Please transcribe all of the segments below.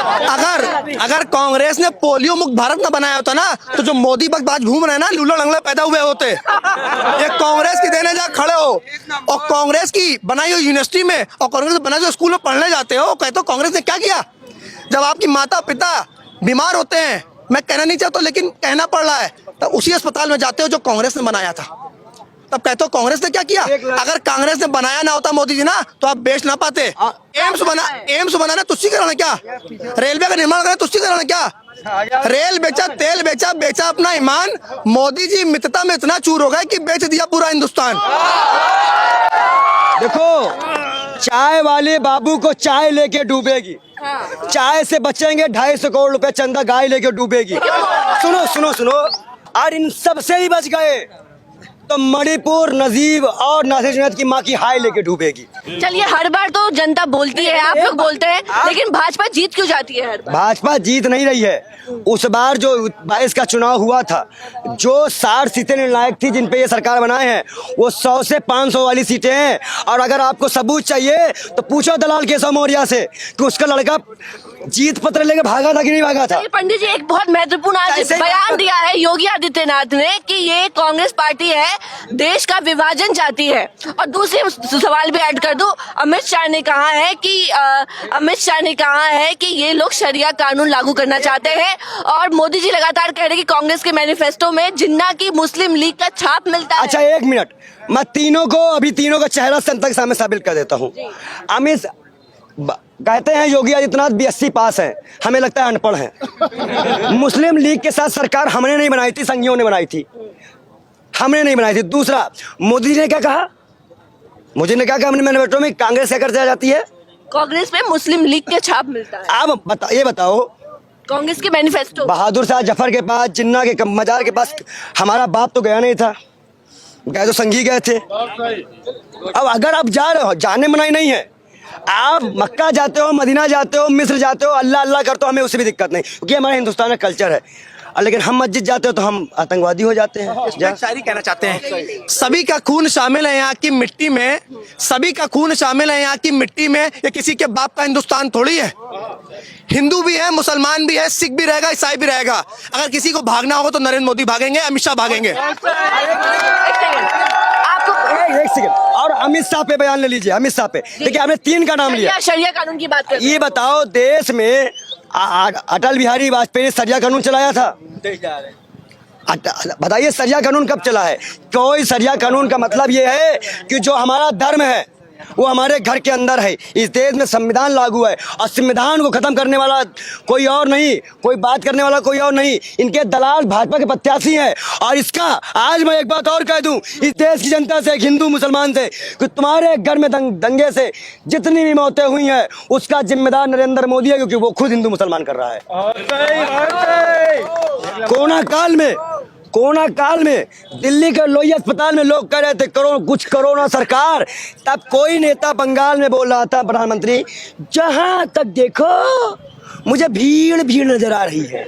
अगर अगर कांग्रेस ने पोलियो मुक्त भारत न बनाया होता ना, तो जो मोदी वक्त आज घूम रहे हैं ना, लूला लंगड़ा पैदा हुए होते। ये कांग्रेस की देने जा खड़े हो, और कांग्रेस की बनाई हुई यूनिवर्सिटी में और कांग्रेस बनाई हुई स्कूल में पढ़ने जाते हो, कहते हो कांग्रेस ने क्या किया। जब आपकी माता पिता बीमार होते हैं, मैं कहना नहीं चाहता लेकिन कहना पड़ रहा है, तो उसी अस्पताल में जाते हो जो कांग्रेस ने बनाया था, तब कहते हो कांग्रेस ने क्या किया। अगर कांग्रेस ने बनाया ना होता मोदी जी ना, तो आप बेच ना पाते। एम्स बनाना तुझसे कराना क्या, रेलवे का निर्माण करना तुझसे कराना क्या। रेल बेचा, तेल बेचा, बेचा अपना ईमान। मोदी जी मित्रता में इतना चूर हो गए कि बेच दिया पूरा हिंदुस्तान। देखो, चाय वाले बाबू को चाय लेके डूबेगी, चाय से बचेंगे 250 करोड़ रुपए चंदा गाय लेके डूबेगी। सुनो सुनो सुनो, और इन सब से ही बच गए तो मणिपुर, नजीब और नासिर जुनैद की माँ की हाय लेके डूबेगी। चलिए, हर बार तो जनता बोलती है, आप लोग बोलते हैं, लेकिन भाजपा जीत क्यों जाती है हर बार? भाजपा जीत नहीं रही है। उस बार जो 22 का चुनाव हुआ था, जो 60 सीटें निर्णायक थी जिन पे ये सरकार बनाए हैं, वो 100 से 500 वाली सीटें हैं। और अगर आपको सबूत चाहिए तो पूछो दलाल केशव मौर्य से कि उसका लड़का जीत पत्र लेके भागा था कि नहीं भागा था। पंडित जी, एक बहुत महत्वपूर्ण आज बयान दिया है योगी आदित्यनाथ ने कि ये कांग्रेस पार्टी है, देश का विभाजन चाहती है। और दूसरे सवाल भी ऐड कर दूं, अमित शाह ने कहा है कि ये लोग शरिया कानून लागू करना चाहते हैं। और मोदी जी लगातार कह रहे हैं कि कांग्रेस के मैनिफेस्टो में जिन्ना की मुस्लिम लीग का छाप मिलता है। अच्छा, एक मिनट, मैं तीनों का चेहरा जनता के सामने साबित कर देता हूँ। अमित कहते हैं योगी आदित्यनाथ BSc पास हैं, हमें लगता है अनपढ़ हैं। मुस्लिम लीग के साथ सरकार हमने नहीं बनाई थी, संघियों ने बनाई थी, हमने नहीं बनाई थी। दूसरा, मोदी जी ने क्या कहा, मुझे ने क्या कहा अपने मैनिफेस्टो में, कांग्रेस क्या करते जाती है, कांग्रेस में मुस्लिम लीग के छाप मिलता है। आप ये बताओ, कांग्रेस के मैनिफेस्टो, बहादुर शाह जफर के पास, जिन्ना के मजार के पास हमारा बाप तो गया नहीं था, गए तो संघी गए थे। अब अगर आप जा रहे हो, जाने मनाही नहीं है, आप मक्का जाते हो, मदीना जाते हो, मिस्र जाते हो, अल्लाह अल्लाह करते हो, हमें उससे भी दिक्कत नहीं, क्योंकि हमारे हिंदुस्तान का कल्चर है। लेकिन हम मस्जिद जाते हो तो हम आतंकवादी हो जाते हैं। शायरी कहना चाहते हैं, सभी का खून शामिल है यहाँ की मिट्टी में, सभी का खून शामिल है यहाँ की मिट्टी में। ये किसी के बाप का हिंदुस्तान थोड़ी है। हिंदू भी है, मुसलमान भी है, सिख भी रहेगा, ईसाई भी रहेगा। अगर किसी को भागना होगा तो नरेंद्र मोदी भागेंगे, अमित शाह भागेंगे। एक सेकंड, और अमित शाह पे बयान ले लीजिए। अमित शाह पे देखिए, आपने 3 का नाम लिया, शरिया कानून की बात कर। ये बताओ, देश में अटल बिहारी वाजपेयी ने सरिया कानून चलाया था? बताइए, सरिया कानून कब चला है? कोई सरिया कानून का मतलब ये है कि जो हमारा धर्म है वो हमारे घर के अंदर है। इस देश में संविधान लागू है, और संविधान को खत्म करने वाला कोई और नहीं, कोई बात करने वाला कोई और नहीं। इनके दलाल भाजपा के प्रत्याशी हैं। और इसका आज मैं एक बात और कह दूं इस देश की जनता से, हिंदू मुसलमान से, कि तुम्हारे घर में दंगे से जितनी भी मौतें हुई हैं उसका जिम्मेदार नरेंद्र मोदी है, क्योंकि वो खुद हिंदू मुसलमान कर रहा है। कोरोना काल में दिल्ली के लोही अस्पताल में लोग कह रहे थे कुछ कोरोना सरकार, तब कोई नेता बंगाल में बोल रहा था, प्रधानमंत्री, जहां तक देखो मुझे भीड़ भीड़ नजर आ रही है,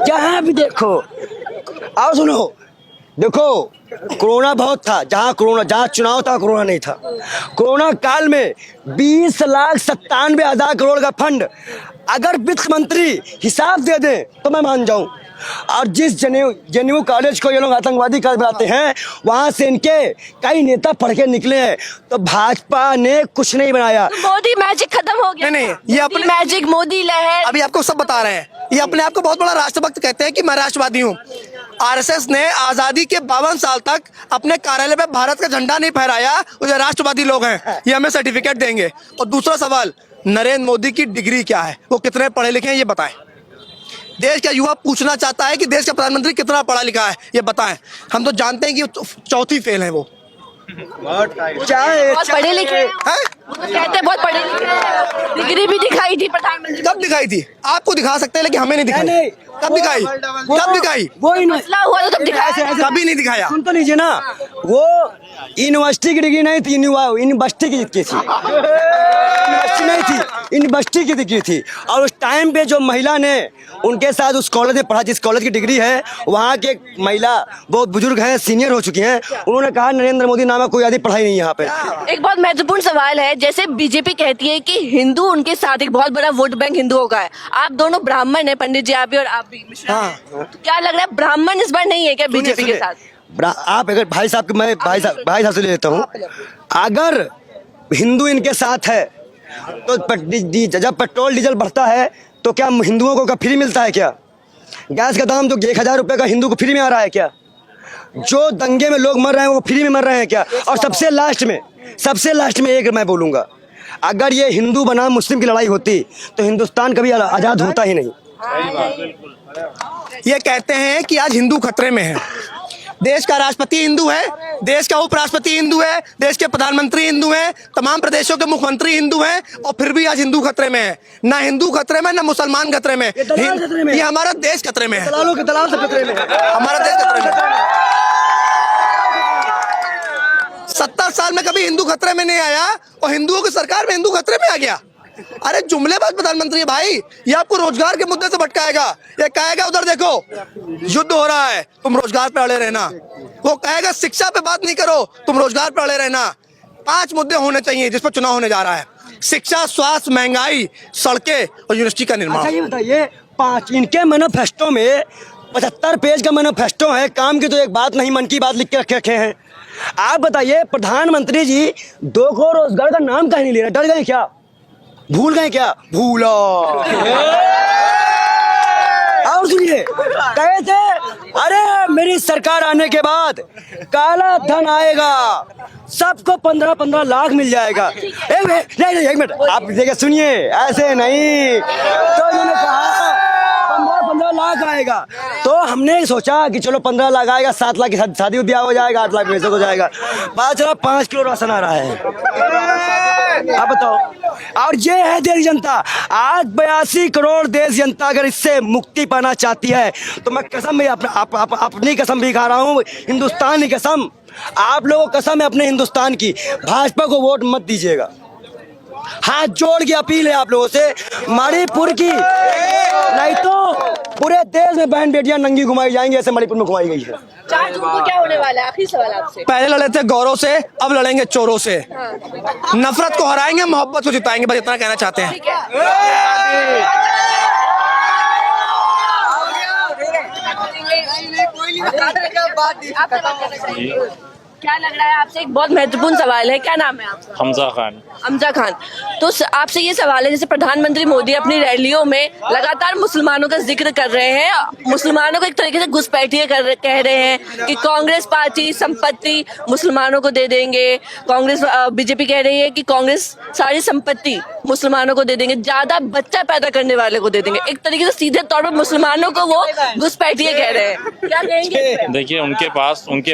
जहां भी देखो। और सुनो, देखो, कोरोना बहुत था, जहां चुनाव था कोरोना नहीं था। कोरोना काल में 20,97,000 करोड़ का फंड अगर वित्त मंत्री हिसाब दे दें तो मैं मान जाऊं। और जिस जेएनयू कॉलेज को ये लोग आतंकवादी कर बनाते हैं, वहां से इनके कई नेता पढ़ के निकले हैं। तो भाजपा ने कुछ नहीं बनाया। तो मोदी मैजिक खत्म हो गया। नहीं, ये अपने मैजिक, मोदी लहर, अभी आपको सब बता रहे हैं। ये अपने आप को बहुत बड़ा राष्ट्रभक्त कहते हैं कि मैं राष्ट्रवादी हूँ। आरएसएस ने आजादी के 52 साल तक अपने कार्यालय पे भारत का झंडा नहीं फहराया, उसे राष्ट्रवादी लोग हैं, ये हमें सर्टिफिकेट देंगे। और दूसरा सवाल, नरेंद्र मोदी की डिग्री क्या है, वो कितने पढ़े लिखे हैं, ये बताएं। देश का युवा पूछना चाहता है कि देश का प्रधानमंत्री कितना पढ़ा लिखा है, ये बताएं। हम तो जानते हैं कि चौथी फेल है वो। बहुत पढ़े लिखे हैं, कहते हैं बहुत पढ़े लिखे हैं। डिग्री भी दिखाई थी प्रधानमंत्री। कब दिखाई थी? आपको दिखा सकते हैं, लेकिन हमें नहीं दिखाई। कब दिखाई? कब दिखाई? वो मसला हुआ तो तब दिखाया। कभी नहीं दिखाया। सुन तो लीजिए ना, वो यूनिवर्सिटी की डिग्री नहीं थी, यूनिवर्सिटी की थी, यूनिवर्सिटी नहीं थी, यूनिवर्सिटी की डिग्री थी। और उस टाइम पे जो महिला ने उनके साथ उस कॉलेज में पढ़ा, जिस कॉलेज की डिग्री है, वहाँ के एक महिला बहुत बुजुर्ग हैं, सीनियर हो चुकी हैं, उन्होंने कहा नरेंद्र मोदी नाम का कोई आदमी पढ़ाई नहीं यहाँ पे। एक बहुत महत्वपूर्ण सवाल है, जैसे बीजेपी कहती है कि हिंदू उनके साथ एक बहुत बड़ा वोट बैंक हिंदुओं का है। आप दोनों ब्राह्मण हैं, पंडित जी आप भी और आप भी मिश्रा हाँ। हैं। तो क्या लग रहा है ब्राह्मण इस बार नहीं है क्या बीजेपी के साथ? आप अगर भाई साहब मैं भाई साहब से ले लेता हूँ, अगर हिंदू इनके साथ है तो जब पेट्रोल डीजल बढ़ता है तो क्या हिंदुओं को फ्री मिलता है? क्या गैस का दाम तो 1000 रुपये का हिंदू को फ्री में आ रहा है क्या? जो दंगे में लोग मर रहे हैं वो फ्री में मर रहे हैं क्या? और सबसे लास्ट में एक मैं बोलूँगा, अगर ये हिंदू बनाम मुस्लिम की लड़ाई होती तो हिंदुस्तान कभी आज़ाद होता ही नहीं। ये कहते हैं कि आज हिंदू खतरे में है। देश का राष्ट्रपति हिंदू है, देश का उपराष्ट्रपति हिंदू है, देश के प्रधानमंत्री हिंदू हैं, तमाम प्रदेशों के मुख्यमंत्री हिंदू हैं, और फिर भी आज हिंदू खतरे में है। ना हिंदू खतरे में, ना मुसलमान खतरे में, ये हमारा देश खतरे में है। दलालों के दलाल से खतरे में है। हमारा देश खतरे में है। 70 साल में कभी हिंदू खतरे में नहीं आया और हिंदुओं की सरकार में हिंदू खतरे में आ गया। अरे जुमलेबाज प्रधानमंत्री है भाई, ये आपको रोजगार के मुद्दे से भटकाएगा। ये कहेगा उधर देखो युद्ध हो रहा है, तुम रोजगार पे अड़े रहना। वो कहेगा शिक्षा पे बात नहीं करो, तुम रोजगार पे अड़े रहना। 5 मुद्दे होने चाहिए जिस पर चुनाव होने जा रहा है: शिक्षा, स्वास्थ्य, महंगाई, सड़कें और यूनिवर्सिटी का निर्माण। अच्छा ये बताइए, 5 इनके मैनिफेस्टो में 75 पेज का मैनिफेस्टो है, काम की तो एक बात नहीं, मन की बात लिख के रखे हैं। आप बताइए प्रधानमंत्री जी 2 करोड़ रोजगार का नाम कहीं नहीं ले रहे, डर गए क्या? भूल गए क्या? भूला। और सुनिए, कहे थे अरे मेरी सरकार आने के बाद काला धन आएगा, सबको 15-15 लाख मिल जाएगा। एक मिनट आप देखिए, सुनिए, ऐसे नहीं तो इन्होंने कहा 15-15 लाख आएगा, तो हमने सोचा कि चलो 15 लाख आएगा, 7 लाख की शादी ब्याह हो जाएगा, 8 लाख पैसे हो जाएगा। पता चला 5 किलो राशन आ रहा है। आप बताओ, और ये है देश जनता। आज 82 करोड़ देश जनता अगर इससे मुक्ति पाना चाहती है तो मैं कसम भी अपनी कसम भी खा रहा हूँ, हिंदुस्तान की कसम, आप लोगों को कसम है अपने हिंदुस्तान की, भाजपा को वोट मत दीजिएगा। हाथ जोड़ के अपील है आप लोगों से, मणिपुर की नहीं तो पूरे देश में बहन बेटियां नंगी घुमाई जाएंगी, ऐसे मणिपुर में घुमाई गई है। 4 जून को क्या होने वाला है? आखिरी सवाल आपसे। पहले लड़े थे गौरव से, अब लड़ेंगे चोरों से। नफरत को हराएंगे, मोहब्बत को जिताएंगे, बस इतना कहना चाहते हैं। ठीक है। क्या लग रहा है आपसे? एक बहुत महत्वपूर्ण सवाल है, क्या नाम है आपका? हमजा खान। हमजा खान, तो आपसे ये सवाल है, जैसे प्रधानमंत्री मोदी अपनी रैलियों में लगातार मुसलमानों का जिक्र कर रहे हैं, मुसलमानों को एक तरीके से घुसपैठिए कह रहे हैं कि कांग्रेस पार्टी संपत्ति मुसलमानों को दे देंगे। कांग्रेस बीजेपी कह रही है कि कांग्रेस सारी संपत्ति मुसलमानों को दे देंगे, ज्यादा बच्चा पैदा करने वाले को दे देंगे। एक तरीके से सीधे तौर पर मुसलमानों को वो घुसपैठिए कह रहे हैं, क्या कहेंगे? देखिए, उनके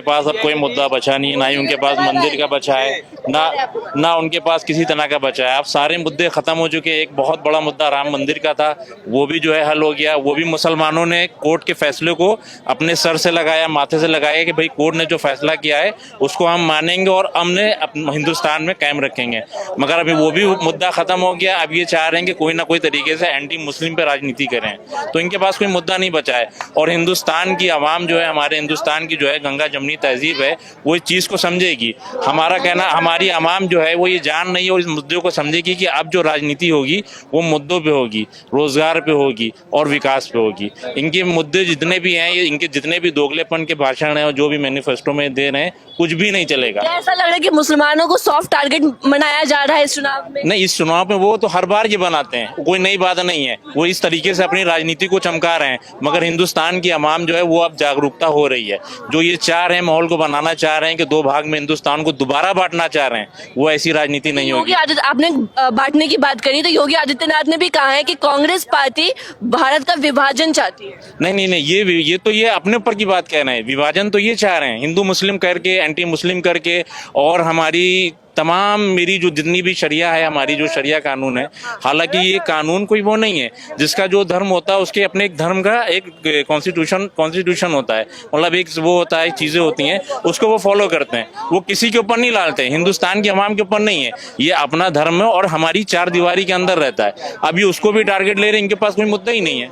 पास अब कोई मुद्दा बचा नहीं, ना ही उनके पास मंदिर का बचा है, ना उनके पास किसी तरह का बचा है। अब सारे मुद्दे खत्म हो चुके हैं। एक बहुत बड़ा मुद्दा राम मंदिर का था, वो भी जो है हल हो गया। वो भी मुसलमानों ने कोर्ट के फैसले को अपने सर से लगाया, माथे से लगाया कि भाई कोर्ट ने जो फैसला किया है उसको हम मानेंगे और हमने हिंदुस्तान में कायम रखेंगे। मगर अभी वो भी मुद्दा खत्म हो गया। अब ये चाह रहे हैं कि कोई ना कोई तरीके से एंटी मुस्लिम पे राजनीति करें, तो इनके पास कोई मुद्दा नहीं बचा है। और हिंदुस्तान की आवाम जो है, हमारे हिंदुस्तान की जो है गंगा जमनी तहजीब है, वो इस चीज़ को समझेगी। हमारा कहना, हमारी आवाम जो है वो ये जान नहीं है और इस मुद्दे को समझेगी कि अब जो राजनीति होगी वो मुद्दों पे होगी, रोजगार पे होगी और विकास पे होगी। इनके मुद्दे जितने भी हैं, इनके जितने भी दोगलेपन के भाषण हैं और जो भी मैनिफेस्टो में दे रहे हैं, कुछ भी नहीं चलेगा। ऐसा लग रहा है कि मुसलमानों को सॉफ्ट टारगेट बनाया जा रहा है इस चुनाव में। नहीं, इस चुनाव में वो तो हर बार ये बनाते हैं, कोई नई बात नहीं है। वो इस तरीके से अपनी राजनीति को चमका रहे हैं, मगर हिंदुस्तान की आवाम जो है वो अब जागरूकता हो रही है। जो ये चाह रहे हैं, माहौल को बनाना चाह रहे हैं कि 2 भाग में हिंदुस्तान को दोबारा बांटना चाह रहे हैं, वो ऐसी राजनीति नहीं होगी। आपने बांटने की बात करी, तो योगी आदित्यनाथ ने भी कहा है कि कांग्रेस पार्टी भारत का विभाजन चाहती है। नहीं, ये अपने ऊपर की बात कह रहे हैं। विभाजन तो ये चाह रहे हैं, हिंदू मुस्लिम करके, एंटी मुस्लिम करके, और हमारी तमाम मेरी जो जितनी भी शरिया है, हमारी जो शरिया कानून है, हालांकि ये कानून कोई वो नहीं है जिसका जो धर्म होता है उसके अपने एक धर्म का एक कॉन्स्टिट्यूशन होता है, मतलब एक वो होता है, चीजें होती हैं, उसको वो फॉलो करते हैं, वो किसी के ऊपर नहीं डालते, हिंदुस्तान की अवाम के ऊपर नहीं है, ये अपना धर्म है और हमारी चार दीवारी के अंदर रहता है। अभी उसको भी टारगेट ले रहे हैं, इनके पास कोई मुद्दा ही नहीं है,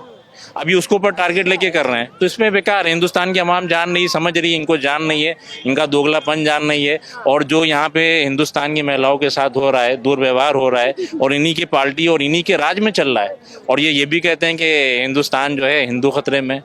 अभी उसको ऊपर टारगेट लेके कर रहे हैं, तो इसमें बेकार है। हिंदुस्तान की अवाम जान नहीं समझ रही है, इनको जान नहीं है, इनका दोगलापन जान नहीं है, और जो यहाँ पे हिंदुस्तान की महिलाओं के साथ हो रहा है, दुर्व्यवहार हो रहा है, और इन्हीं की पार्टी और इन्हीं के राज में चल रहा है, और ये भी कहते हैं कि हिंदुस्तान जो है हिंदू खतरे में,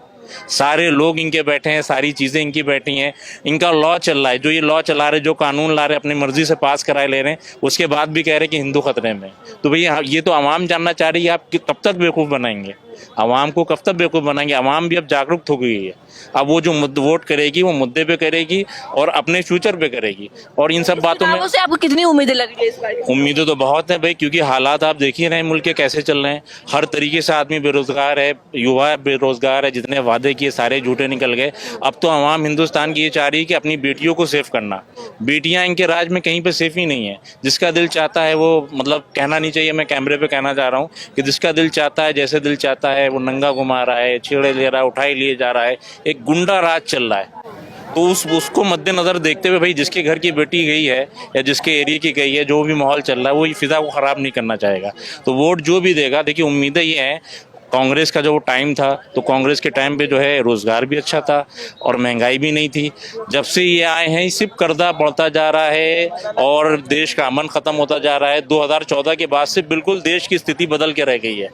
सारे लोग इनके बैठे हैं, सारी चीज़ें इनकी बैठी हैं, इनका लॉ चल रहा है, जो ये लॉ चला रहे, जो कानून ला रहे, अपनी मर्जी से पास कराए ले रहे हैं, उसके बाद भी कह रहे हैं कि हिंदू खतरे में। तो भैया ये तो आवाम जानना चाह रही है, आप कब तक बेवकूफ़ बनाएंगे आवाम को, कब तक बेवकूफ़ बनाएंगे? आवाम भी अब जागरूक हो गई है, अब वो जो वोट करेगी वो मुद्दे पे करेगी और अपने फ्यूचर पे करेगी, और इन सब बातों में से आपको कितनी उम्मीदें लग रही है इस बार? उम्मीदें तो बहुत है भाई, क्योंकि हालात आप देख ही रहे हैं मुल्क के कैसे चल रहे हैं, हर तरीके से आदमी बेरोजगार है, युवा बेरोजगार है, जितने वादे किए सारे झूठे निकल गए। अब तो आवाम हिंदुस्तान की ये चाह रही है कि अपनी बेटियों को सेफ करना, बेटियां इनके राज में कहीं पे सेफ ही नहीं है, जिसका दिल चाहता है वो, मतलब कहना नहीं चाहिए, मैं कैमरे पे कहना चाह रहा हूँ कि जिसका दिल चाहता है, जैसे दिल चाहता है वो नंगा घुमा रहा है, छेड़े ले रहा है, उठाई लिए जा रहा है, एक गुंडा राज चल रहा है। तो उसको मद्देनजर देखते हुए भाई जिसके घर की बेटी गई है या जिसके एरिया की गई है, जो भी माहौल चल रहा है, वो फिजा को ख़राब नहीं करना चाहेगा, तो वोट जो भी देगा, देखिए उम्मीदें ये हैं, कांग्रेस का जो टाइम था तो कांग्रेस के टाइम पे जो है रोज़गार भी अच्छा था और महंगाई भी नहीं थी। जब से ये आए हैं सिर्फ कर्जा बढ़ता जा रहा है और देश का अमन ख़त्म होता जा रहा है। 2014 के बाद से बिल्कुल देश की स्थिति बदल के रह गई है।